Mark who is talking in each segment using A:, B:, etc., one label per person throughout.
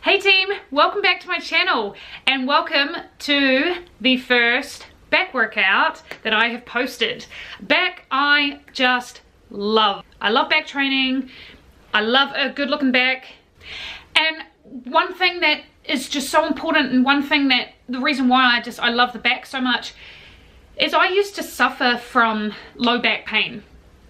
A: Hey team, welcome back to my channel and welcome to the first back workout that I have posted. Back I just love. I love back training. I love a good looking back. And one thing that is just so important, and one thing that the reason why I love the back so much is I used to suffer from low back pain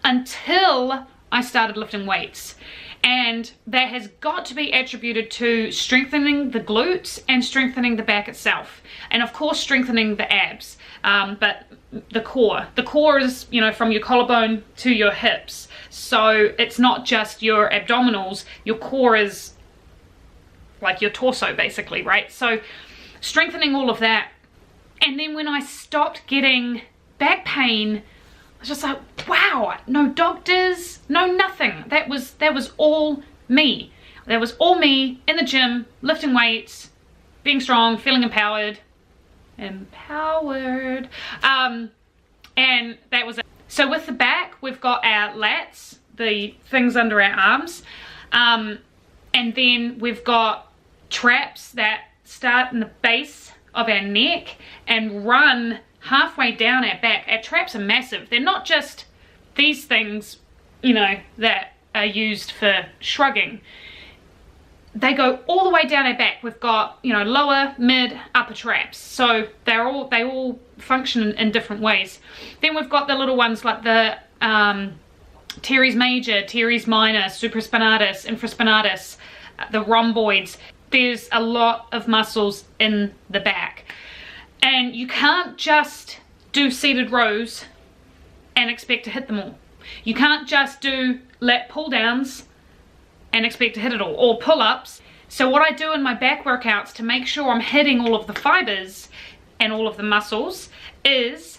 A: until I started lifting weights. And that has got to be attributed to strengthening the glutes and strengthening the back itself. And of course strengthening the abs, but the core. The core is, you know, from your collarbone to your hips. So it's not just your abdominals, your core is like your torso basically, right? So strengthening all of that. And then when I stopped getting back pain, I was just like, wow, no doctors, no nothing. That was all me. That was all me in the gym, lifting weights, being strong, feeling empowered. And that was it. So with the back, we've got our lats, the things under our arms. And then we've got traps that start in the base of our neck and run halfway down our back. Our traps are massive. They're not just these things, you know, that are used for shrugging. They go all the way down our back. We've got, you know, lower, mid, upper traps. So they all function in different ways. Then we've got the little ones like the teres major, teres minor, supraspinatus, infraspinatus, the rhomboids. There's a lot of muscles in the back. And you can't just do seated rows and expect to hit them all. You can't just do lat pull downs and expect to hit it all, or pull-ups. So what I do in my back workouts to make sure I'm hitting all of the fibers and all of the muscles is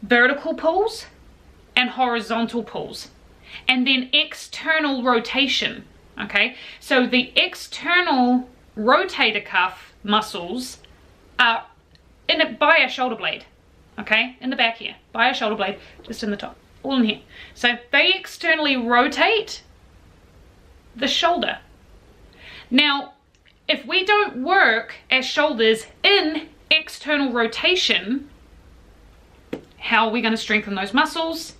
A: vertical pulls and horizontal pulls. And then external rotation, okay? So the external rotator cuff muscles are by our shoulder blade, okay, in the back here, by our shoulder blade, just in the top, all in here. So they externally rotate the shoulder. Now, if we don't work our shoulders in external rotation, how are we going to strengthen those muscles?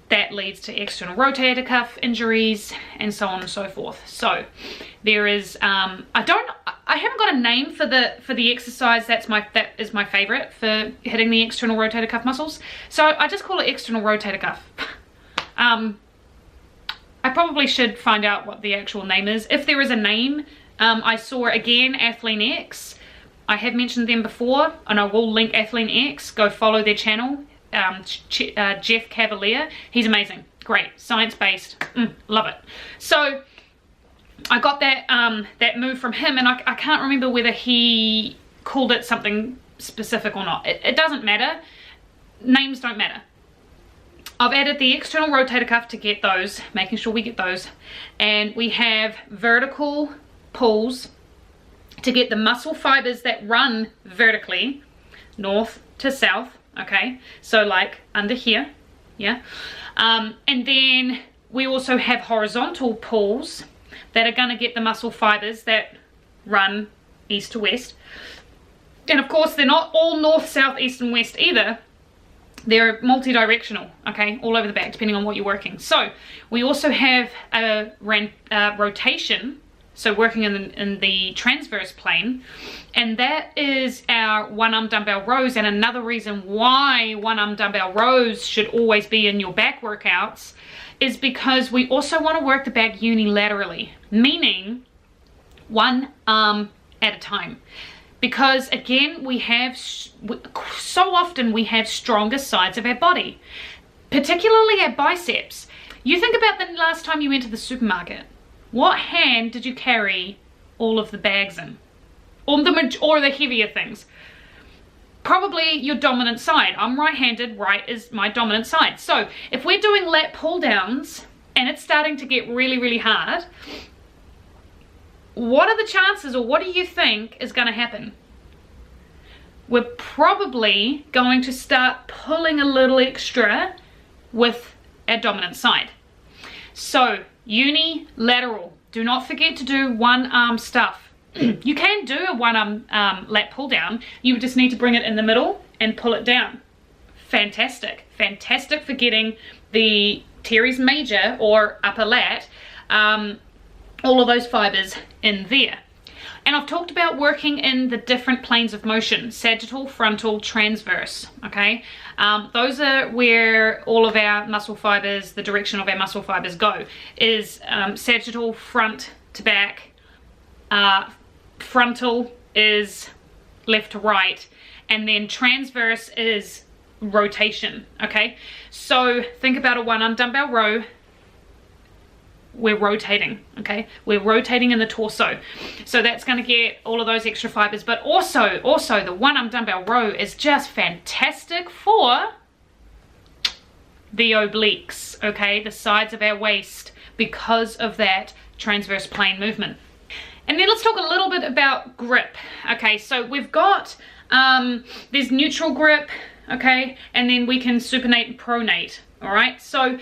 A: That leads to external rotator cuff injuries and so on and so forth. So there is I haven't got a name for the exercise that is my favorite for hitting the external rotator cuff muscles. So I just call it external rotator cuff. I probably should find out what the actual name is. If there is a name, I saw again Athlean X. I have mentioned them before, and I will link Athlean X. Go follow their channel. Jeff Cavalier, he's amazing, great, science-based, love it. So I got that that move from him, and I can't remember whether he called it something specific or not. It doesn't matter, names don't matter. I've added the external rotator cuff to get those, making sure we get those, and we have vertical pulls to get the muscle fibers that run vertically north to south. Okay, so like under here, yeah, and then we also have horizontal pulls that are going to get the muscle fibers that run east to west. And of course they're not all north, south, east and west either. They're multi-directional, okay, all over the back depending on what you're working. So we also have a rotation, so working in the transverse plane, and that is our one-arm dumbbell rows. And another reason why one-arm dumbbell rows should always be in your back workouts is because we also want to work the back unilaterally, meaning one arm at a time. Because again, so often we have stronger sides of our body, particularly our biceps. You think about the last time you went to the supermarket. What hand did you carry all of the bags in? Or the heavier things? Probably your dominant side. I'm right-handed, right is my dominant side. So if we're doing lat pull downs and it's starting to get really, really hard, what are the chances, or what do you think is going to happen? We're probably going to start pulling a little extra with our dominant side. So unilateral, do not forget to do one arm stuff. You can do a one arm lat pull down. You just need to bring it in the middle and pull it down. Fantastic. Fantastic for getting the teres major or upper lat, all of those fibers in there. And I've talked about working in the different planes of motion: sagittal, frontal, transverse. Okay, those are where all of our muscle fibers, the direction of our muscle fibers go, is sagittal, front to back, frontal is left to right, and then transverse is rotation. Okay, so think about a one arm dumbbell row. We're rotating, okay? We're rotating in the torso. So that's going to get all of those extra fibers. But also the one arm dumbbell row is just fantastic for the obliques, okay? The sides of our waist, because of that transverse plane movement. And then let's talk a little bit about grip. Okay, so we've got, there's neutral grip, okay? And then we can supinate and pronate, all right? So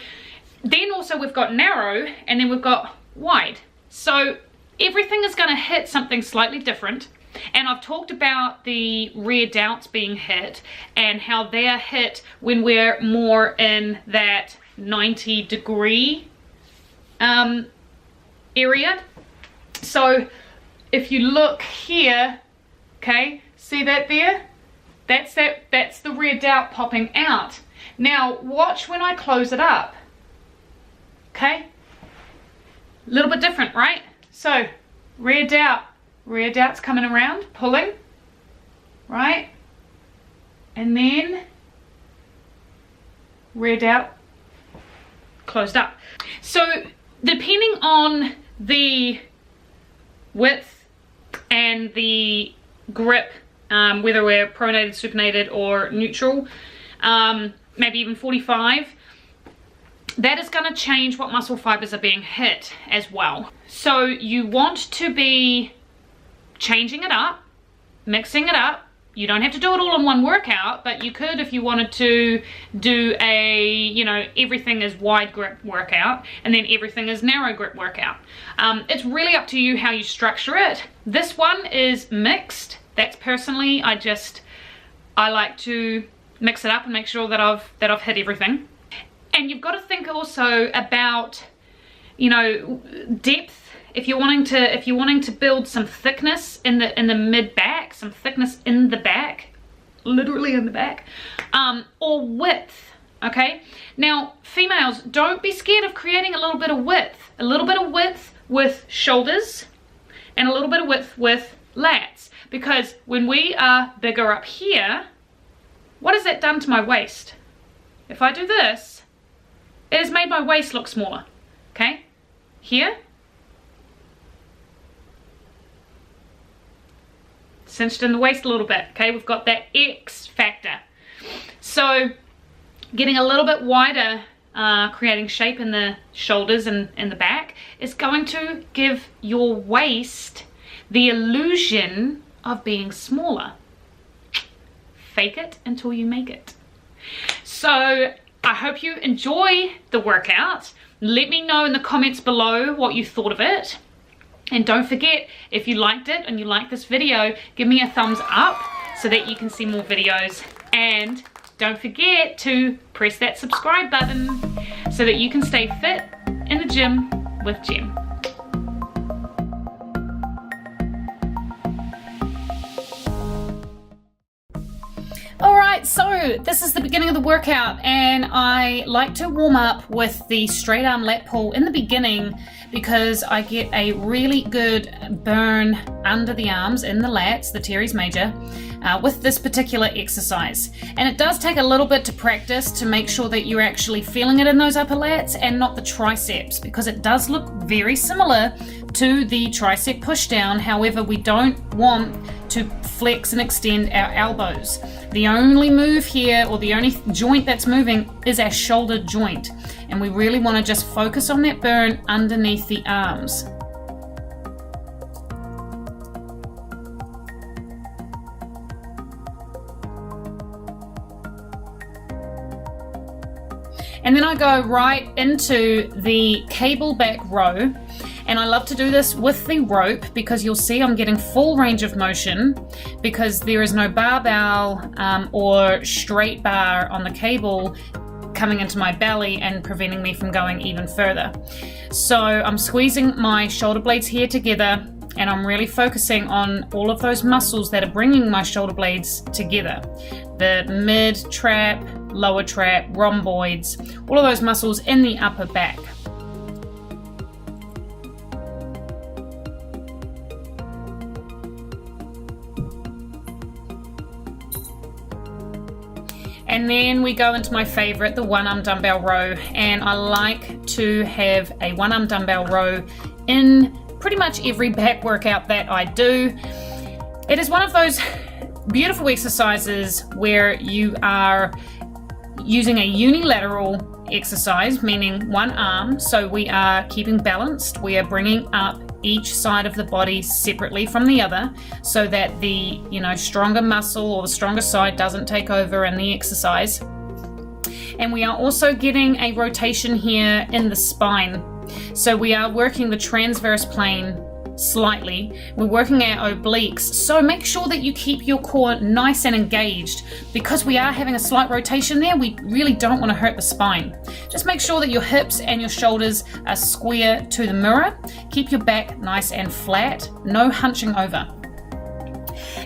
A: then also we've got narrow, and then we've got wide. So everything is going to hit something slightly different. And I've talked about the rear delts being hit and how they're hit when we're more in that 90-degree area. So if you look here, okay, see that there? That's the rear delt popping out. Now watch when I close it up. Okay, a little bit different, right? So rear delt's coming around, pulling, right? And then rear delt closed up. So depending on the width and the grip, whether we're pronated, supinated, or neutral, maybe even 45, that is going to change what muscle fibers are being hit as well. So you want to be changing it up, mixing it up. You don't have to do it all in one workout, but you could if you wanted to do a, you know, everything is wide grip workout and then everything is narrow grip workout. It's really up to you how you structure it. This one is mixed. That's personally, I like to mix it up and make sure that I've hit everything. And you've got to think also about, you know, depth. If you're wanting to build some thickness in the mid back, some thickness in the back, literally in the back, or width. Okay. Now, females, don't be scared of creating a little bit of width. A little bit of width with shoulders, and a little bit of width with lats. Because when we are bigger up here, what has that done to my waist? If I do this, it has made my waist look smaller, okay? Here, cinched in the waist a little bit, okay? We've got that X factor. So getting a little bit wider, creating shape in the shoulders and in the back is going to give your waist the illusion of being smaller. Fake it until you make it. So I hope you enjoy the workout. Let me know in the comments below what you thought of it. And don't forget, if you liked it and you like this video, give me a thumbs up so that you can see more videos. And don't forget to press that subscribe button so that you can stay fit in the gym with Jem. Alright, so this is the beginning of the workout, and I like to warm up with the straight arm lat pull in the beginning because I get a really good burn under the arms in the lats, the teres major, with this particular exercise. And it does take a little bit to practice to make sure that you're actually feeling it in those upper lats and not the triceps, because it does look very similar to the tricep push down. However, we don't want to flex and extend our elbows. The only move here, or the only joint that's moving, is our shoulder joint, and we really want to just focus on that burn underneath the arms. And then I go right into the cable back row, And I love to do this with the rope because you'll see I'm getting full range of motion because there is no barbell or straight bar on the cable coming into my belly and preventing me from going even further. So I'm squeezing my shoulder blades here together, and I'm really focusing on all of those muscles that are bringing my shoulder blades together. The mid trap, lower trap, rhomboids, all of those muscles in the upper back. And then we go into my favorite, the one-arm dumbbell row. And I like to have a one-arm dumbbell row in pretty much every back workout that I do. It is one of those beautiful exercises where you are using a unilateral exercise, meaning one arm. So we are keeping balanced. We are bringing up each side of the body separately from the other so that the stronger muscle or the stronger side doesn't take over in the exercise. And we are also getting a rotation here in the spine. So we are working the transverse plane slightly. We're working our obliques. So make sure that you keep your core nice and engaged because we are having a slight rotation there. We really don't want to hurt the spine. Just make sure that your hips and your shoulders are square to the mirror. Keep your back nice and flat, no hunching over.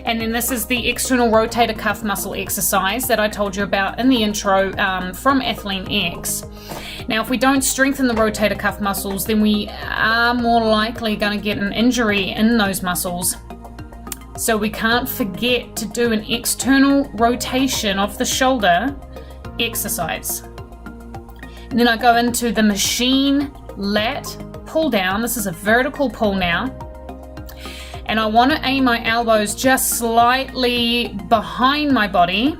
A: And then this is the external rotator cuff muscle exercise that I told you about in the intro from Athlean X. Now, if we don't strengthen the rotator cuff muscles, then we are more likely going to get an injury in those muscles. So we can't forget to do an external rotation of the shoulder exercise. And then I go into the machine lat pull down. This is a vertical pull now. And I want to aim my elbows just slightly behind my body,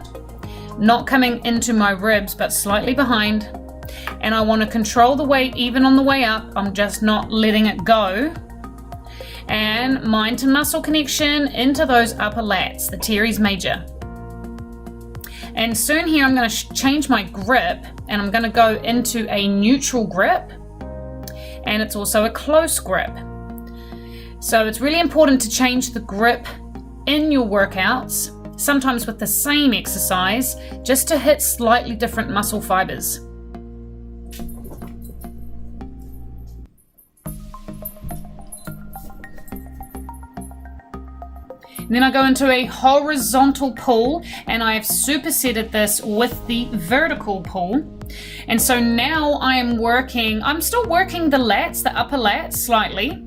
A: not coming into my ribs, but slightly behind. And I want to control the weight even on the way up. I'm just not letting it go. And mind to muscle connection into those upper lats, the teres major. And soon here I'm going to change my grip, and I'm going to go into a neutral grip, and it's also a close grip. So it's really important to change the grip in your workouts, sometimes with the same exercise, just to hit slightly different muscle fibers. And then I go into a horizontal pull, and I have supersetted this with the vertical pull. And so now I'm still working the lats, the upper lats slightly,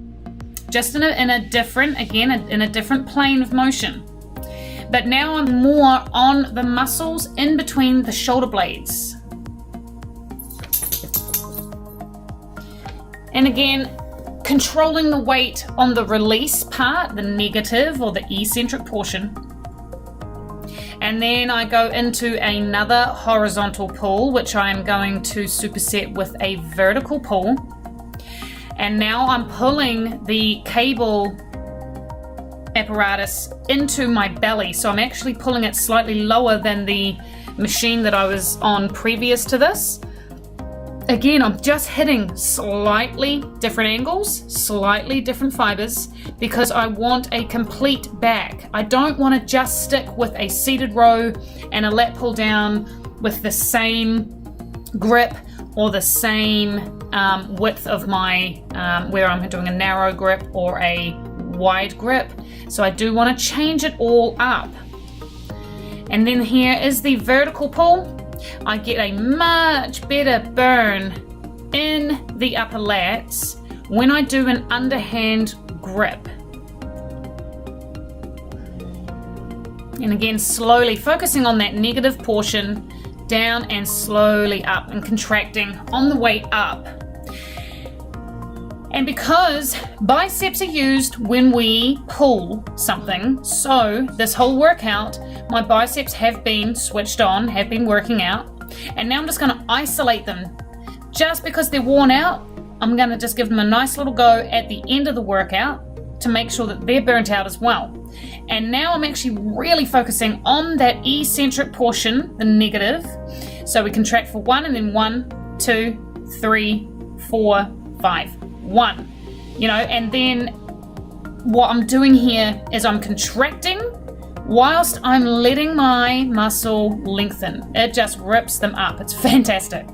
A: just in a different plane of motion. But now I'm more on the muscles in between the shoulder blades. And again, controlling the weight on the release part, the negative or the eccentric portion. And then I go into another horizontal pull, which I'm going to superset with a vertical pull. And now I'm pulling the cable apparatus into my belly. So I'm actually pulling it slightly lower than the machine that I was on previous to this. Again, I'm just hitting slightly different angles, slightly different fibers, because I want a complete back. I don't want to just stick with a seated row and a lat pull down with the same grip or the same width of my, where I'm doing a narrow grip or a wide grip. So I do want to change it all up. And then here is the vertical pull. I get a much better burn in the upper lats when I do an underhand grip. And again, slowly focusing on that negative portion, down and slowly up and contracting on the way up. And because biceps are used when we pull something, so this whole workout, my biceps have been switched on, have been working out, and now I'm just going to isolate them. Just because they're worn out, I'm going to just give them a nice little go at the end of the workout to make sure that they're burnt out as well. And now I'm actually really focusing on that eccentric portion, the negative. So we contract for 1 and then 1, 2, 3, 4, 5. 1, you know, and then what I'm doing here is I'm contracting whilst I'm letting my muscle lengthen. It just rips them up. It's fantastic.